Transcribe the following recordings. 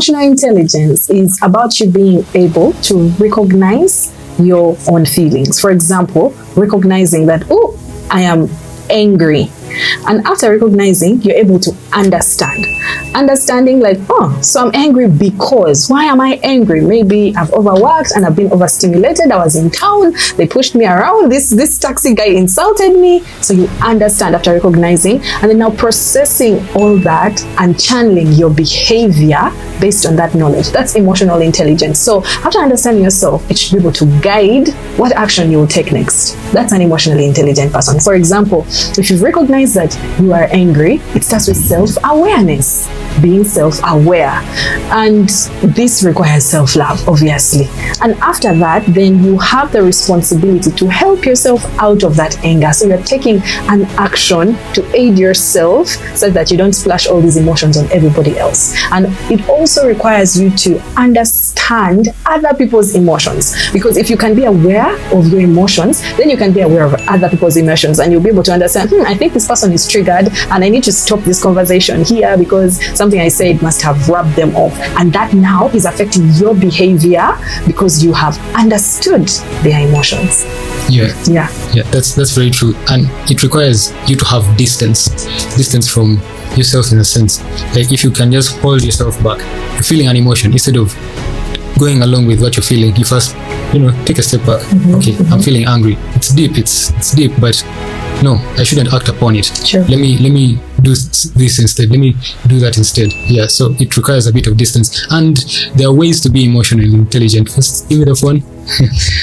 emotional intelligence is about you being able to recognize your own feelings. For example, recognizing that, oh, I am angry. And after recognizing, you're able to understand. Understanding like, oh, so I'm angry because, why am I angry? Maybe I've overworked and I've been overstimulated. I was in town, they pushed me around, this taxi guy insulted me. So you understand after recognizing, and then now processing all that and channeling your behavior based on that knowledge. That's emotional intelligence. So after understanding yourself, it should be able to guide what action you will take next. That's an emotionally intelligent person. For example, if you've recognized that you are angry, it starts with self-awareness, being self-aware. And this requires self-love, obviously. And after that, then you have the responsibility to help yourself out of that anger. So you're taking an action to aid yourself so that you don't splash all these emotions on everybody else. And it also requires you to understand other people's emotions. Because if you can be aware of your emotions, then you can be aware of other people's emotions, and you'll be able to understand, I think this person is triggered and I need to stop this conversation here because something I said must have rubbed them off. And that now is affecting your behavior because you have understood their emotions. Yeah, that's very true. And it requires you to have distance from yourself, in a sense. Like, if you can just hold yourself back, you're feeling an emotion, instead of going along with what you're feeling, you first, take a step back. I'm feeling angry. It's deep, but no, I shouldn't act upon it. Sure. Let me do this instead. Let me do that instead. Yeah, so it requires a bit of distance. And there are ways to be emotionally intelligent. First, give it a phone.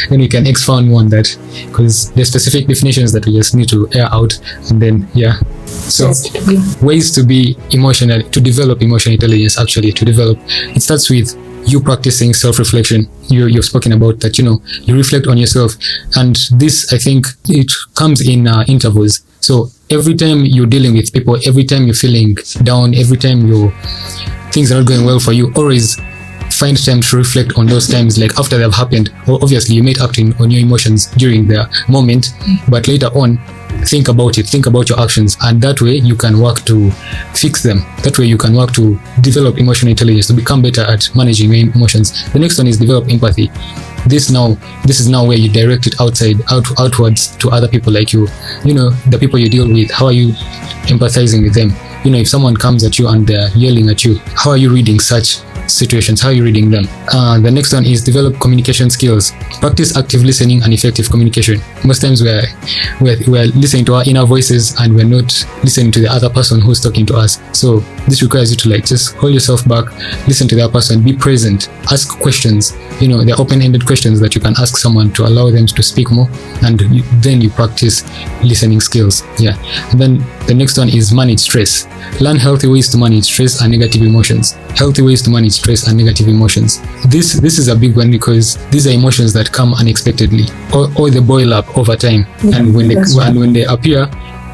Then we can expound on that, because there's specific definitions that we just need to air out. And then, so ways to be emotional, to develop emotional intelligence, it starts with you practicing self-reflection. You've spoken about that, you reflect on yourself. And this, I think, it comes in intervals. So every time you're dealing with people, every time you're feeling down, every time things are not going well for you, always find time to reflect on those times, like after they've happened. Or obviously you might act on your emotions during the moment, but later on, think about it, think about your actions, and that way you can work to fix them. That way you can work to develop emotional intelligence, to become better at managing your emotions. The next one is develop empathy. This is now where you direct it outwards to other people like you. The people you deal with, how are you empathizing with them? If someone comes at you and they're yelling at you, how are you reading such situations? How are you reading them? The next one is develop communication skills. Practice active listening and effective communication. Most times we're listening to our inner voices and we're not listening to the other person who's talking to us. So this requires you to just hold yourself back, listen to that person, be present, ask questions. They're open-ended questions that you can ask someone to allow them to speak more, and then you practice listening skills. And then the next one is manage stress. Learn healthy ways to manage stress and negative emotions. Healthy ways to manage stress and negative emotions. This is a big one, because these are emotions that come unexpectedly, or they boil up over time. And when they appear,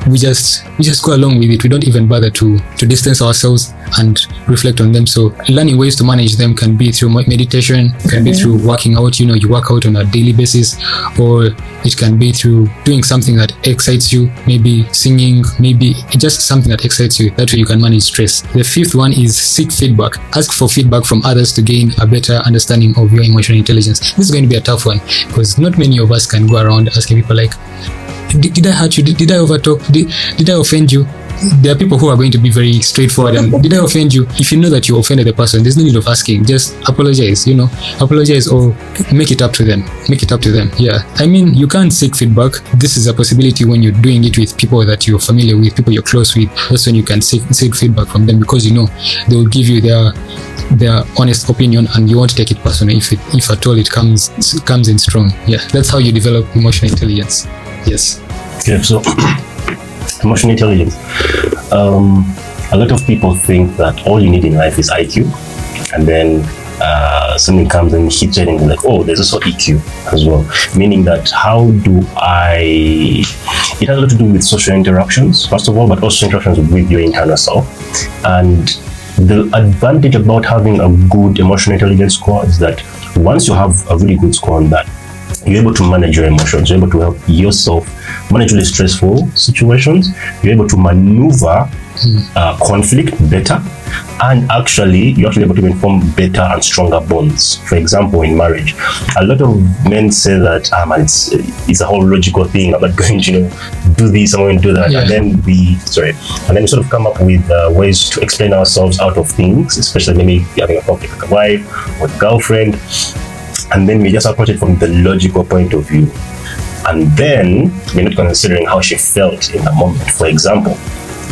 we just go along with it. We don't even bother to distance ourselves and reflect on them. So learning ways to manage them can be through meditation, can be through working out. You work out on a daily basis, or it can be through doing something that excites you, maybe singing, maybe just something that excites you. That way you can manage stress. The fifth one is seek feedback. Ask for feedback from others to gain a better understanding of your emotional intelligence. This is going to be a tough one, because not many of us can go around asking people like, did I hurt you? Did I overtalk? Did I offend you? There are people who are going to be very straightforward and, did I offend you? If you know that you offended the person, there's no need of asking. Just apologize, apologize, or make it up to them. Yeah. I mean, you can't seek feedback. This is a possibility when you're doing it with people that you're familiar with, people you're close with. That's when you can seek feedback from them, because they will give you their honest opinion, and you won't take it personally if at all it comes in strong. Yeah, that's how you develop emotional intelligence. Yes. Yeah, so emotional intelligence. A lot of people think that all you need in life is IQ, and then something comes and hits it, and they're like, oh, there's also EQ as well. Meaning that it has a lot to do with social interactions, first of all, but also interactions with your internal self. And the advantage about having a good emotional intelligence score is that once you have a really good score on that, you're able to manage your emotions. You're able to help yourself manage really stressful situations. You're able to maneuver conflict better, and actually you're actually able to form better and stronger bonds. For example, in marriage, a lot of men say that man, it's a whole logical thing. I'm not going to do this, I'm going to do that, and then we sort of come up with ways to explain ourselves out of things, especially maybe having a conflict with a wife or a girlfriend, and then we just approach it from the logical point of view. And then we're not considering how she felt in the moment. For example,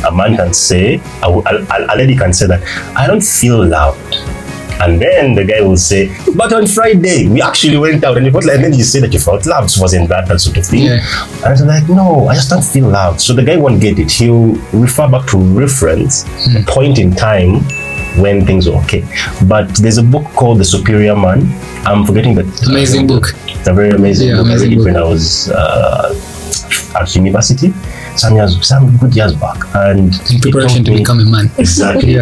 a man can say, a lady can say that, I don't feel loved. And then the guy will say, but on Friday, we actually went out and you felt like, and then you say that you felt loved. So wasn't that sort of thing? Yeah. And I was like, no, I just don't feel loved. So the guy won't get it. He'll refer back to reference, a point in time when things are okay. But there's a book called The Superior Man. I'm forgetting that. Amazing book. It's a very amazing book. I read it when I was at university, some good years back. And in preparation to become a man. Exactly.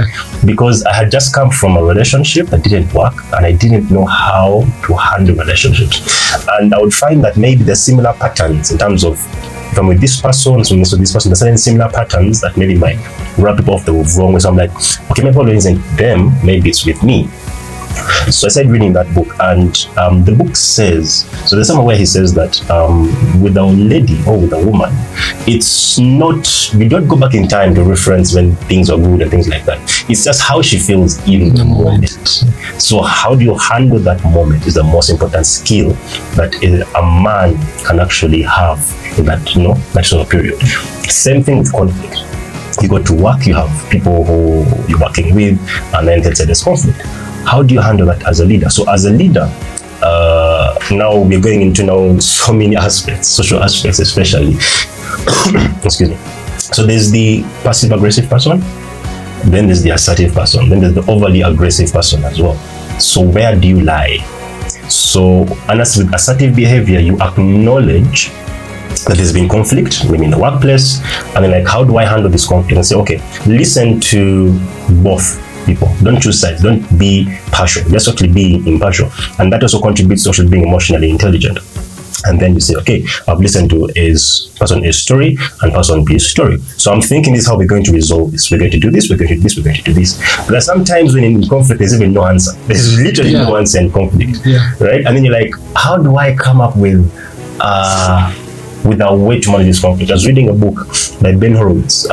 Because I had just come from a relationship that didn't work, and I didn't know how to handle relationships. And I would find that maybe there's similar patterns in terms of, if I'm with this person, so this person, there's certain similar patterns that maybe might rub people off the wrong way. So I'm like, okay, maybe it isn't them, maybe it's with me. So I started reading that book, and the book says, so there's somewhere where he says that with a lady or with a woman, it's not, we don't go back in time to reference when things are good and things like that. It's just how she feels in the moment. So how do you handle that moment is the most important skill that a man can actually have in that, that sort of period. Same thing with conflict. You go to work, you have people who you're working with, and then let's say there's conflict. How do you handle that as a leader? So as a leader, now we're going into so many aspects, social aspects especially. Excuse me. So there's the passive aggressive person, then there's the assertive person, then there's the overly aggressive person as well. So where do you lie? So, and as with assertive behavior, you acknowledge that there's been conflict, maybe in the workplace, and then like, how do I handle this conflict? And say, okay, listen to both people. Don't choose sides. Don't be partial. Just actually be impartial. And that also contributes to actually being emotionally intelligent. And then you say, okay, I've listened to person A's story and person B's story. So I'm thinking this is how we're going to resolve this. We're going to do this, we're going to do this, we're going to do this. But sometimes when in conflict, there's even no answer. There's literally no answer in conflict. Right? And then you're like, how do I come up with a way to manage this conflict? I was reading a book by Ben Horowitz,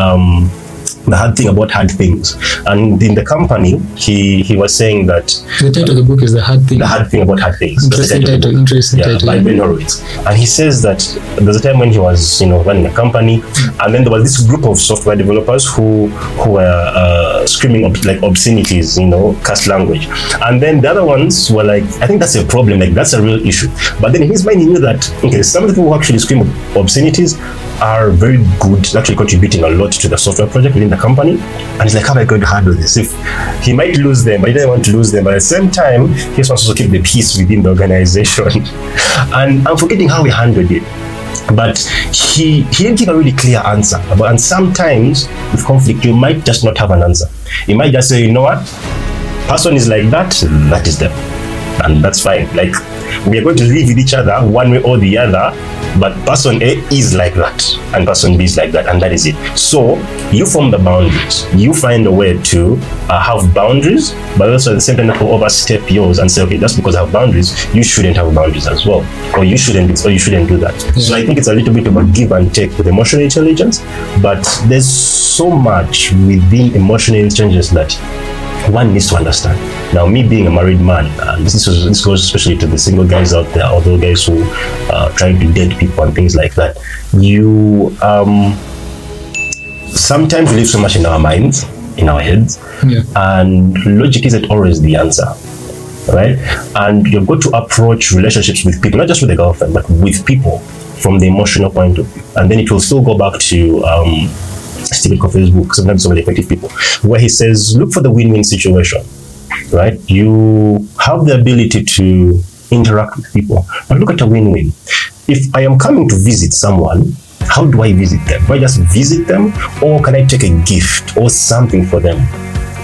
The Hard Thing About Hard Things, and in the company he was saying that the title of the book is The Hard Thing. The Hard Thing About Hard Things. Interesting title. By Ben Horowitz. And he says that there was a time when he was running a company, and then there was this group of software developers who were screaming like obscenities, cuss language, and then the other ones were like, I think that's a problem, like that's a real issue. But then in his mind he knew that okay, some of the people who actually scream obscenities are very good, actually contributing a lot to the software project within the company. And he's like, how am I going to handle this? If he might lose them, but he doesn't want to lose them, but at the same time he wants to also keep the peace within the organization. And I'm forgetting how he handled it, but he didn't give a really clear answer. And sometimes with conflict you might just not have an answer. You might just say, you know what, person is like that is them, and that's fine. Like, we are going to live with each other one way or the other, but person A is like that and person B is like that, and that is it. So you form the boundaries. You find a way to have boundaries, but also at the same time not overstep yours and say, okay, just because I have boundaries, you shouldn't have boundaries as well, or you shouldn't do that. So I think it's a little bit of a give and take with emotional intelligence, but there's so much within emotional intelligence that one needs to understand. Now, me being a married man, this goes especially to the single guys out there, or those guys who are trying to date people and things like that. You sometimes we live so much in our minds, in our heads, and logic isn't always the answer, right? And you've got to approach relationships with people, not just with a girlfriend, but with people from the emotional point of view. And then it will still go back to Stephen Covey's book, Sometimes So Many Effective People, where he says, look for the win-win situation, right? You have the ability to interact with people, but look at a win-win. If I am coming to visit someone, how do I visit them? Do I just visit them, or can I take a gift or something for them?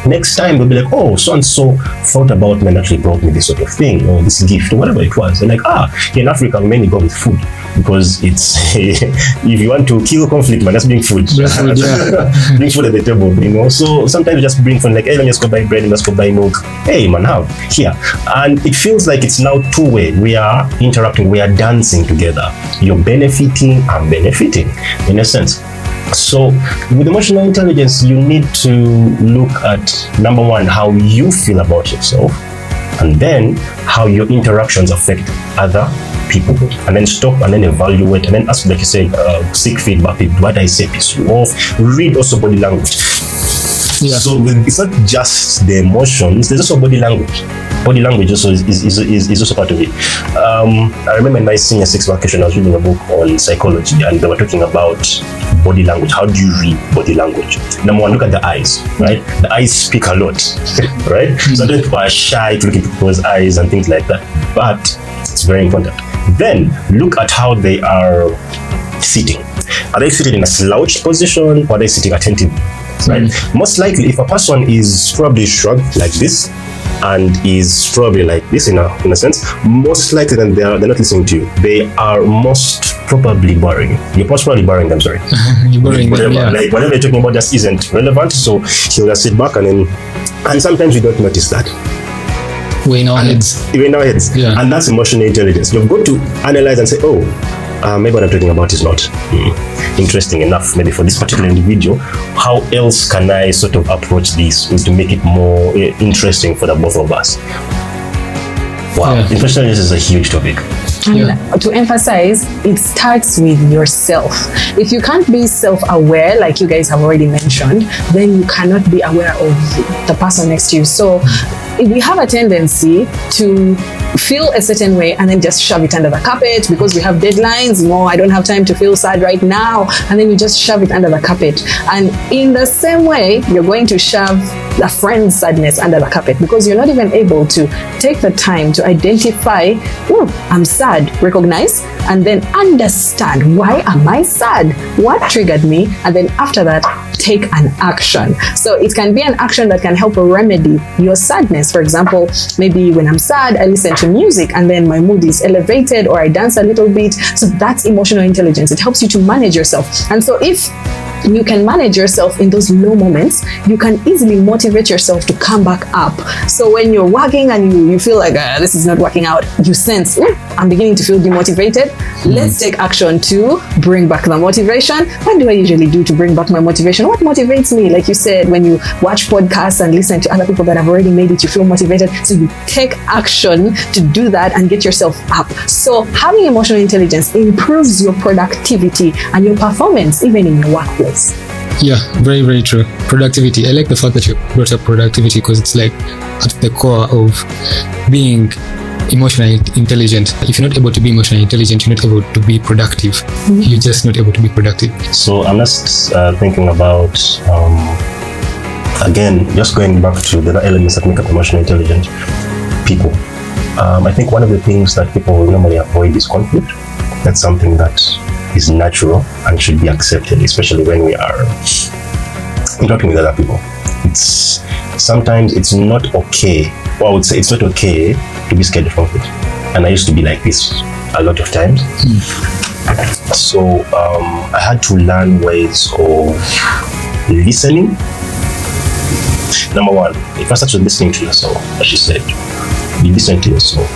next time they'll be like, oh, so and so thought about me and actually brought me this sort of thing or this gift or whatever it was. They're like, in Africa we mainly go with food because it's if you want to kill conflict, man, just bring food. Bring food at the table, you know. So sometimes you just bring food, like, hey, let me just go buy bread, let's go buy milk. Hey man, have here. And it feels like it's now two-way. We are interacting, we are dancing together. You're benefiting, I'm benefiting in a sense. So with emotional intelligence, you need to look at, number one, how you feel about yourself, and then how your interactions affect other people, and then stop and then evaluate and then ask, like you say, seek feedback. What I say piss you off. Read also body language. Yeah. So it's not just the emotions, there's also body language. Body language also is also part of it. I remember in my senior 6 vacation, I was reading a book on psychology, and they were talking about body language. How do you read body language? Number one, look at the eyes, right? The eyes speak a lot, right? Sometimes people are shy to look into people's eyes and things like that, but it's very important. Then look at how they are sitting. Are they sitting in a slouched position, or are they sitting attentively? Right? Most likely, if a person is probably shrugged like this and is probably like this in a sense, most likely then they're not listening to you. They are most probably boring. You're most probably boring them, sorry. You're boring them, yeah. Like whatever you're talking about just isn't relevant, so he'll just sit back and sometimes we don't notice that. We're in our heads. Yeah. And that's emotional intelligence. You've got to analyze and say, maybe what I'm talking about is not interesting enough, maybe for this particular individual. How else can I sort of approach this to make it more interesting for the both of us? Wow, emotional intelligence is a huge topic. And to emphasize, it starts with yourself. If you can't be self-aware, like you guys have already mentioned, then you cannot be aware of the person next to you. So we have a tendency to feel a certain way and then just shove it under the carpet because we have deadlines. No, I don't have time to feel sad right now. And then you just shove it under the carpet. And in the same way, you're going to shove a friend's sadness under the carpet because you're not even able to take the time to identify, I'm sad, recognize, and then understand, why am I sad? What triggered me? And then after that, take an action. So it can be an action that can help remedy your sadness. For example, maybe when I'm sad, I listen to music and then my mood is elevated, or I dance a little bit. So that's emotional intelligence. It helps you to manage yourself. And so if you can manage yourself in those low moments, you can easily motivate yourself to come back up. So when you're working and you feel like this is not working out, you sense, I'm beginning to feel demotivated. Let's take action to bring back the motivation. What do I usually do to bring back my motivation? What motivates me? Like you said, when you watch podcasts and listen to other people that have already made it, you feel motivated. So you take action to do that and get yourself up. So having emotional intelligence improves your productivity and your performance, even in your workplace. Yeah, very, very true. Productivity. I like the fact that you brought up productivity because it's like at the core of being emotionally intelligent. If you're not able to be emotionally intelligent, you're not able to be productive. You're just not able to be productive. So I'm just thinking about, again, just going back to the elements that make up emotionally intelligent people. I think one of the things that people will normally avoid is conflict. That's something that is natural and should be accepted, especially when we are interacting with other people. Sometimes it's not okay, or I would say it's not okay to be scared of conflict. And I used to be like this a lot of times. So I had to learn ways of listening. Number one, if I started listening to yourself, as you said, you listen to yourself.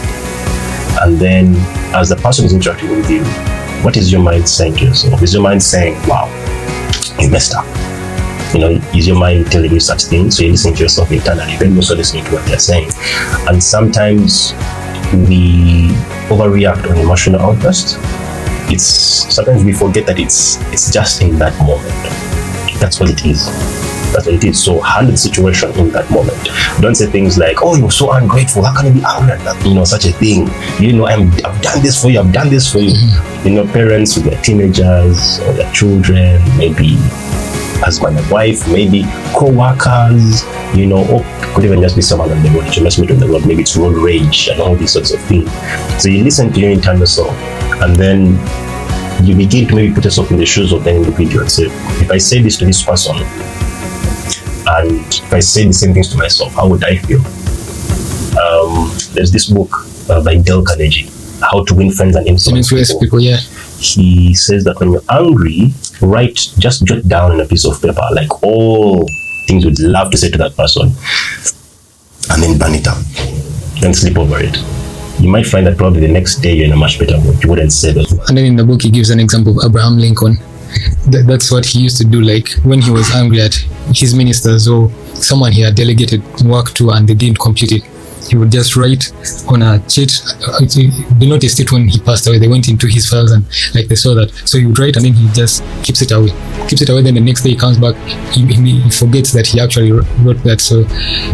And then as the person is interacting with you, what is your mind saying to yourself? Is your mind saying, wow, you messed up? Is your mind telling you such things? So you're listening to yourself internally, then you're also listening to what they're saying. And sometimes we overreact on emotional outbursts. Sometimes we forget that it's just in that moment. That's what it is. That's what it is. So handle the situation in that moment. Don't say things like, oh, you're so ungrateful. How can you be angry at that? Such a thing. I've done this for you. I've done this for you. Parents with their teenagers or their children, maybe husband and wife, maybe co-workers, or could even just be someone on the road. You must meet on the road. Maybe it's road rage and all these sorts of things. So you listen to your internal self, and then you begin to maybe put yourself in the shoes of the individual and say, if I say this to this person, and if I say the same things to myself, how would I feel? There's this book by Dale Carnegie, How to Win Friends and Influence People. Yeah. He says that when you're angry, just jot down on a piece of paper, like all things you'd love to say to that person, and then burn it up. Then sleep over it. You might find that probably the next day you're in a much better mood. You wouldn't say that. And then in the book, he gives an example of Abraham Lincoln. That's what he used to do, like when he was angry at his ministers or someone he had delegated work to and they didn't complete it. He would just write on a sheet. They noticed it when he passed away. They went into his files and like they saw that. So he would write and then he just keeps it away. Then the next day he comes back, he forgets that he actually wrote that. So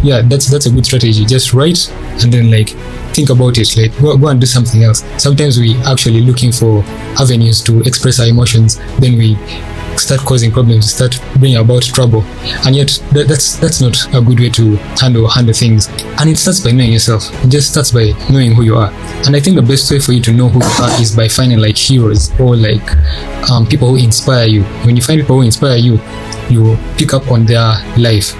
yeah, that's a good strategy. Just write and then like think about it. Like go and do something else. Sometimes we actually looking for avenues to express our emotions. Then we start causing problems, start bringing about trouble, and yet that's not a good way to handle things. And it starts by knowing yourself. It just starts by knowing who you are. And I think the best way for you to know who you are is by finding like heroes or like people who inspire you. When you find people who inspire you, you pick up on their life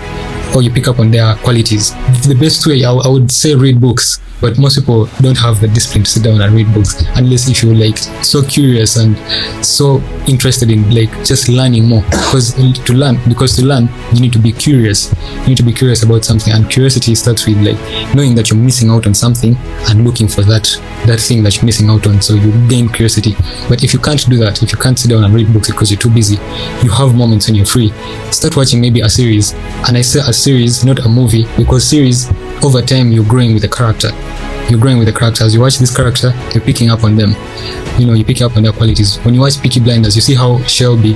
or you pick up on their qualities. The best way, I would say, read books. But most people don't have the discipline to sit down and read books unless if you're like so curious and so interested in like just learning more. Because to learn you need to be curious. You need to be curious about something, and curiosity starts with like knowing that you're missing out on something and looking for that thing that you're missing out on. So you gain curiosity. But if you can't do that, if you can't sit down and read books because you're too busy, you have moments when you're free. Start watching maybe a series. And I say a series, not a movie, because series over time you're growing with the character. You're growing with the characters. You watch this character, you're picking up on them. You pick up on their qualities. When you watch Peaky Blinders, you see how Shelby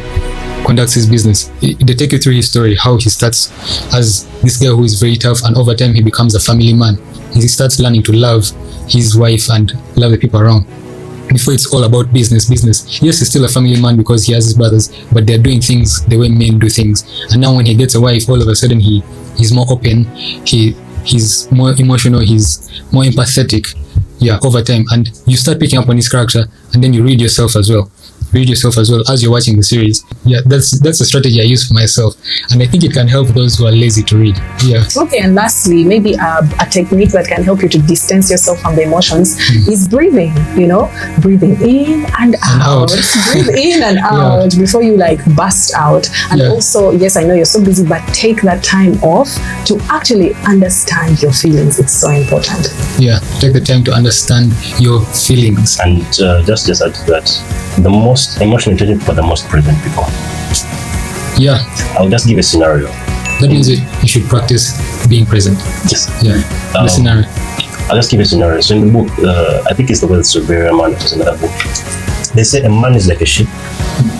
conducts his business. They take you through his story, how he starts as this guy who is very tough, and over time he becomes a family man. He starts learning to love his wife and love the people around. Before it's all about business. Yes, he's still a family man because he has his brothers, but they're doing things the way men do things. And now when he gets a wife, all of a sudden he's more open. He's more emotional, he's more empathetic, over time. And you start picking up on his character, and then you read yourself as well as you're watching the series. That's a strategy I use for myself, and I think it can help those who are lazy to read. Okay, and lastly, maybe a technique that can help you to distance yourself from the emotions is breathing. Breathing in and out. Breathe in and out before you like burst out. And also, yes, I know you're so busy, but take that time off to actually understand your feelings. It's so important. Take the time to understand your feelings. And just add to that, the most emotionally intelligent people are the most present people. I'll just give a scenario. That means you should practice being present. Yes. The scenario. I'll just give a scenario. So in the book, I think it's the Wealth of Superior Man, which is another book. They say a man is like a ship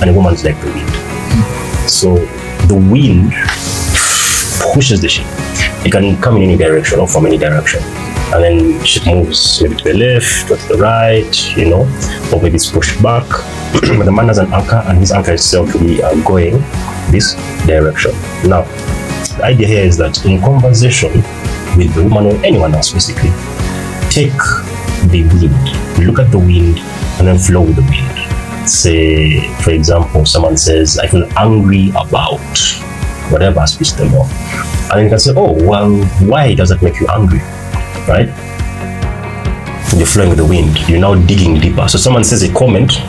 and a woman is like the wind. So the wind pushes the ship. It can come in any direction or from any direction. And then the ship moves maybe to the left or to the right, or maybe it's pushed back. But the man has an anchor, and his anchor itself will be going this direction. Now, the idea here is that in conversation with the woman or anyone else, basically, take the wind, look at the wind, and then flow with the wind. Say, for example, someone says, I feel angry about whatever has pissed them off. And then you can say, oh, well, why does that make you angry? Right? You're flowing with the wind. You're now digging deeper. So someone says a comment,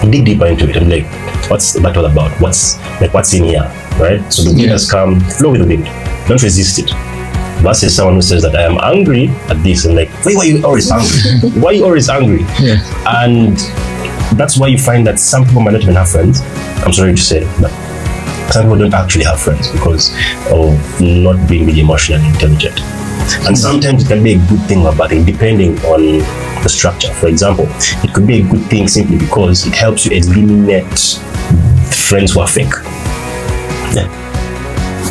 dig deeper into it and be like, what's that all about? What's in here? Right? So the wind has come, flow with the wind. Don't resist it. Versus someone who says that I am angry at this, and like, why are you always angry? Why are you always angry? And that's why you find that some people might not even have friends. I'm sorry to say, but some people don't actually have friends because of not being really emotionally intelligent. And sometimes it can be a good thing or a bad thing depending on the structure. For example, it could be a good thing simply because it helps you eliminate friends who are fake.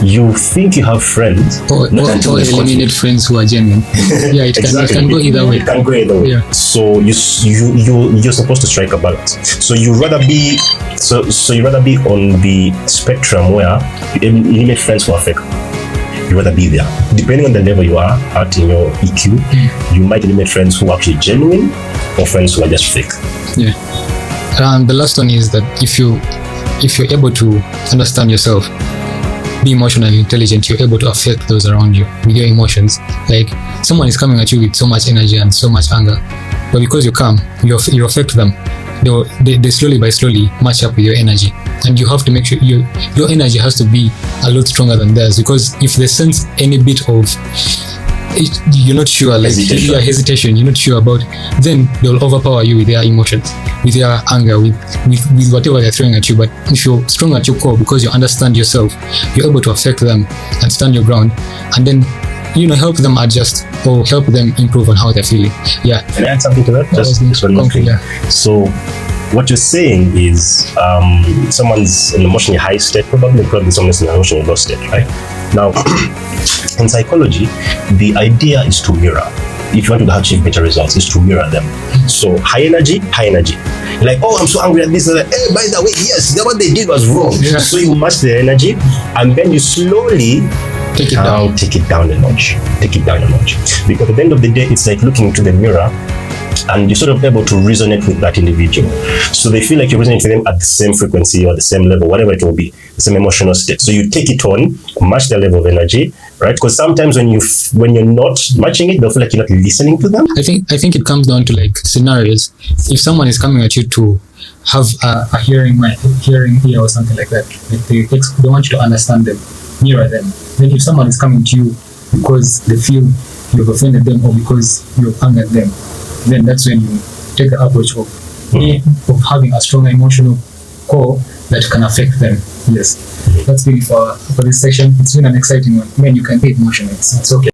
You think you have friends, or eliminate friends who are genuine. It can go either way. It can go either way. So you're supposed to strike a balance. So you rather be on the spectrum where you eliminate friends who are fake. You rather be there. Depending on the level you are at in your EQ, you might eliminate friends who are actually genuine or friends who are just fake. And the last one is that if you're able to understand yourself, being emotionally intelligent, you're able to affect those around you with your emotions. Like someone is coming at you with so much energy and so much anger, but because you're calm, you affect them. They slowly by slowly match up with your energy, and you have to make sure your energy has to be a lot stronger than theirs, because if they sense any bit of you're not sure, like hesitation, you're not sure about, then they'll overpower you with their emotions, with their anger, with whatever they're throwing at you. But if you're strong at your core, because you understand yourself, you're able to affect them and stand your ground, and then help them adjust or help them improve on how they're feeling. Yeah. Can I add something to that? Just one more thing. Yeah. So what you're saying is someone's in an emotionally high state, probably someone's in an emotionally low state, right? Now, in psychology, the idea is to mirror. If you want to achieve better results, is to mirror them. So high energy. You're like, oh, I'm so angry at this. Like, hey, by the way, yes, what they did was wrong. Yeah. So you match their energy, and then you slowly take it down a notch. Because at the end of the day, it's like looking into the mirror, and you're sort of able to resonate with that individual. So they feel like you're resonating with them at the same frequency or the same level, whatever it will be, the same emotional state. So you take it on, match their level of energy, right? Because sometimes when you're not matching it, they'll feel like you're not listening to them. I think it comes down to like scenarios. If someone is coming at you to have a hearing ear or something like that, like they want you to understand them, mirror them. Then if someone is coming to you because they feel you've offended them or because you've angered them, then that's when you take the approach of having a stronger emotional core that can affect them. Yes, that's been for this section. It's been an exciting one. Man, you can be emotional. It's okay.